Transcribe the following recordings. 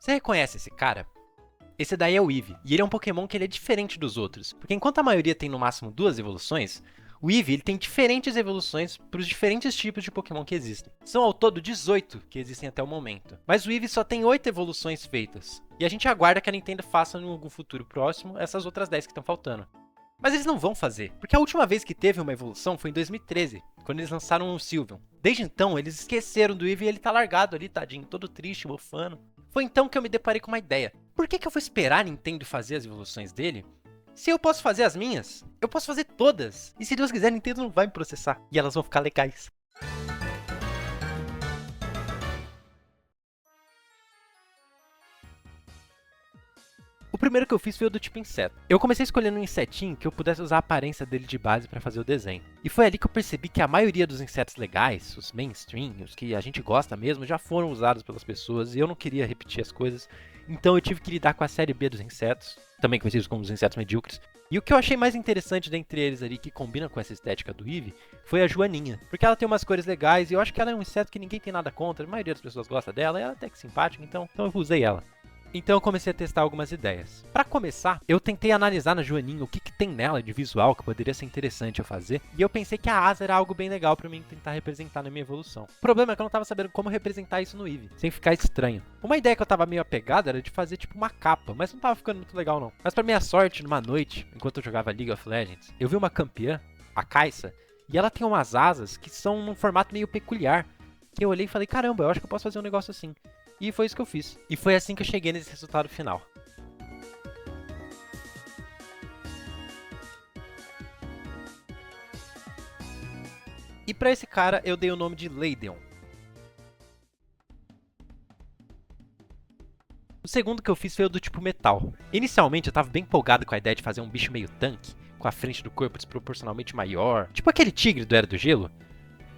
Você reconhece esse cara? Esse daí é o Eevee, e ele é um Pokémon que ele é diferente dos outros, porque enquanto a maioria tem no máximo 2 evoluções, o Eevee ele tem diferentes evoluções para os diferentes tipos de Pokémon que existem. São ao todo 18 que existem até o momento, mas o Eevee só tem 8 evoluções feitas, e a gente aguarda que a Nintendo faça em algum futuro próximo essas outras 10 que estão faltando. Mas eles não vão fazer, porque a última vez que teve uma evolução foi em 2013, quando eles lançaram o Sylveon. Desde então, eles esqueceram do Eevee e ele tá largado ali, tadinho, todo triste, mofando. Foi então que eu me deparei com uma ideia. Por que eu vou esperar a Nintendo fazer as evoluções dele? Se eu posso fazer as minhas, eu posso fazer todas. E se Deus quiser, a Nintendo não vai me processar. E elas vão ficar legais. O primeiro que eu fiz foi o do tipo inseto. Eu comecei escolhendo um insetinho que eu pudesse usar a aparência dele de base para fazer o desenho. E foi ali que eu percebi que a maioria dos insetos legais, os mainstream, os que a gente gosta mesmo, já foram usados pelas pessoas e eu não queria repetir as coisas. Então eu tive que lidar com a série B dos insetos, também conhecidos como os insetos medíocres. E o que eu achei mais interessante dentre eles ali, que combina com essa estética do Eevee, foi a Joaninha. Porque ela tem umas cores legais e eu acho que ela é um inseto que ninguém tem nada contra, a maioria das pessoas gosta dela, e ela é até que simpática, então eu usei ela. Então eu comecei a testar algumas ideias. Para começar, eu tentei analisar na Joaninha o que tem nela de visual que poderia ser interessante eu fazer, e eu pensei que a asa era algo bem legal para mim tentar representar na minha evolução. O problema é que eu não estava sabendo como representar isso no Eevee, sem ficar estranho. Uma ideia que eu estava meio apegado era de fazer tipo uma capa, mas não estava ficando muito legal não. Mas para minha sorte, numa noite, enquanto eu jogava League of Legends, eu vi uma campeã, a Kai'Sa, e ela tem umas asas que são num formato meio peculiar, que eu olhei e falei, caramba, eu acho que eu posso fazer um negócio assim. E foi isso que eu fiz. E foi assim que eu cheguei nesse resultado final. E pra esse cara eu dei o nome de Laideon. O segundo que eu fiz foi o do tipo metal. Inicialmente eu tava bem empolgado com a ideia de fazer um bicho meio tanque, com a frente do corpo desproporcionalmente maior, tipo aquele tigre do Era do Gelo.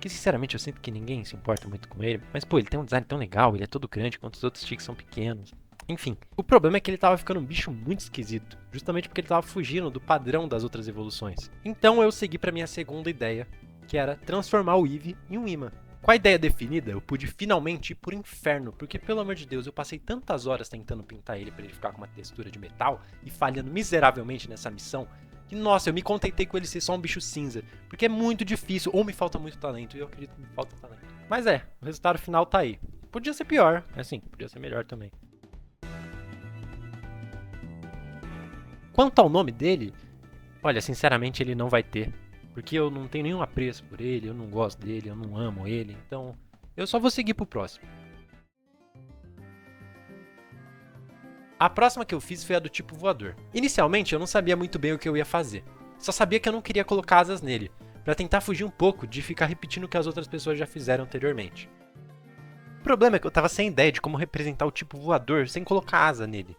Que sinceramente eu sinto que ninguém se importa muito com ele, mas pô, ele tem um design tão legal, ele é todo grande, enquanto os outros tigres são pequenos. Enfim, o problema é que ele tava ficando um bicho muito esquisito, justamente porque ele tava fugindo do padrão das outras evoluções. Então eu segui pra minha segunda ideia, que era transformar o Eevee em um imã. Com a ideia definida, eu pude finalmente ir pro inferno, porque pelo amor de Deus, eu passei tantas horas tentando pintar ele pra ele ficar com uma textura de metal e falhando miseravelmente nessa missão, que nossa, eu me contentei com ele ser só um bicho cinza, porque é muito difícil, ou me falta muito talento, e eu acredito que me falta talento. Mas o resultado final tá aí. Podia ser pior, assim, podia ser melhor também. Quanto ao nome dele, olha, sinceramente ele não vai ter. Porque eu não tenho nenhum apreço por ele, eu não gosto dele, eu não amo ele, então eu só vou seguir pro próximo. A próxima que eu fiz foi a do tipo voador. Inicialmente eu não sabia muito bem o que eu ia fazer. Só sabia que eu não queria colocar asas nele, pra tentar fugir um pouco de ficar repetindo o que as outras pessoas já fizeram anteriormente. O problema é que eu tava sem ideia de como representar o tipo voador sem colocar asa nele.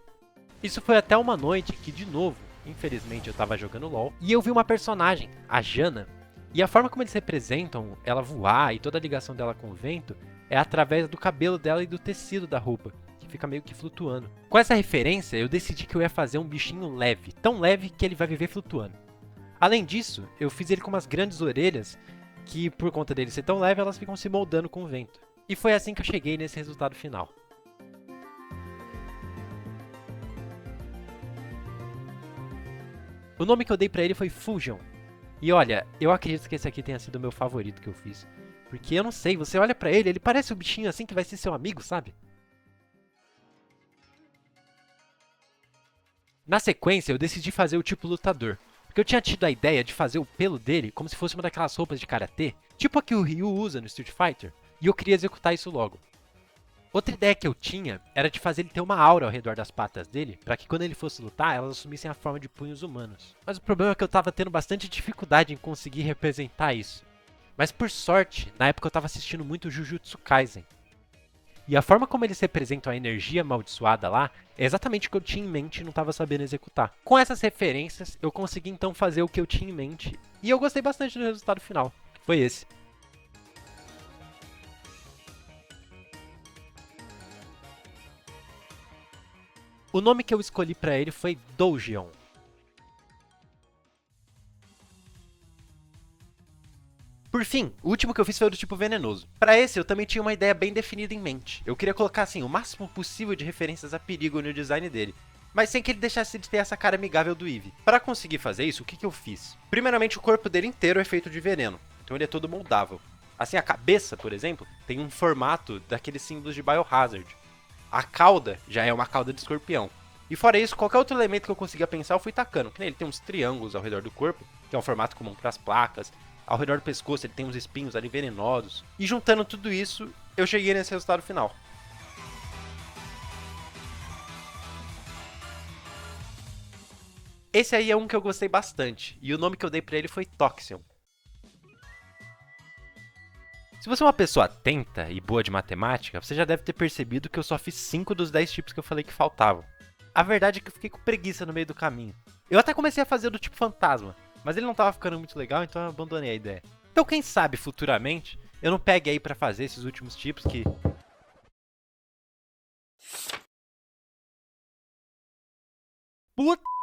Isso foi até uma noite que, de novo, infelizmente eu tava jogando LoL, e eu vi uma personagem, a Janna, e a forma como eles representam ela voar e toda a ligação dela com o vento é através do cabelo dela e do tecido da roupa, que fica meio que flutuando. Com essa referência, eu decidi que eu ia fazer um bichinho leve, tão leve que ele vai viver flutuando. Além disso, eu fiz ele com umas grandes orelhas, que por conta dele ser tão leve, elas ficam se moldando com o vento. E foi assim que eu cheguei nesse resultado final. O nome que eu dei pra ele foi Fusion. E olha, eu acredito que esse aqui tenha sido o meu favorito que eu fiz. Porque eu não sei, você olha pra ele, ele parece um bichinho assim que vai ser seu amigo, sabe? Na sequência, eu decidi fazer o tipo lutador. Porque eu tinha tido a ideia de fazer o pelo dele como se fosse uma daquelas roupas de karatê, tipo a que o Ryu usa no Street Fighter, e eu queria executar isso logo. Outra ideia que eu tinha era de fazer ele ter uma aura ao redor das patas dele, para que quando ele fosse lutar, elas assumissem a forma de punhos humanos. Mas o problema é que eu tava tendo bastante dificuldade em conseguir representar isso. Mas por sorte, na época eu tava assistindo muito Jujutsu Kaisen. E a forma como eles representam a energia amaldiçoada lá é exatamente o que eu tinha em mente e não estava sabendo executar. Com essas referências, eu consegui então fazer o que eu tinha em mente e eu gostei bastante do resultado final, que foi esse. O nome que eu escolhi para ele foi Dougeon. Por Por fim, o último que eu fiz foi o do tipo venenoso. Para esse, eu também tinha uma ideia bem definida em mente. Eu queria colocar, assim, o máximo possível de referências a perigo no design dele, mas sem que ele deixasse de ter essa cara amigável do Eevee. Para conseguir fazer isso, o que eu fiz? Primeiramente, o corpo dele inteiro é feito de veneno, então ele é todo moldável. Assim, a cabeça, por exemplo, tem um formato daqueles símbolos de Biohazard. A cauda já é uma cauda de escorpião. E fora isso, qualquer outro elemento que eu conseguia pensar, eu fui tacando. Que nem ele tem uns triângulos ao redor do corpo, que é um formato comum para as placas. Ao redor do pescoço ele tem uns espinhos ali venenosos. E juntando tudo isso, eu cheguei nesse resultado final. Esse aí é um que eu gostei bastante, e o nome que eu dei pra ele foi Toxion. Se você é uma pessoa atenta e boa de matemática, você já deve ter percebido que eu só fiz 5 dos 10 tipos que eu falei que faltavam. A verdade é que eu fiquei com preguiça no meio do caminho. Eu até comecei a fazer o do tipo fantasma, mas ele não tava ficando muito legal, então eu abandonei a ideia. Então quem sabe futuramente eu não pegue aí pra fazer esses últimos tipos que... Puta...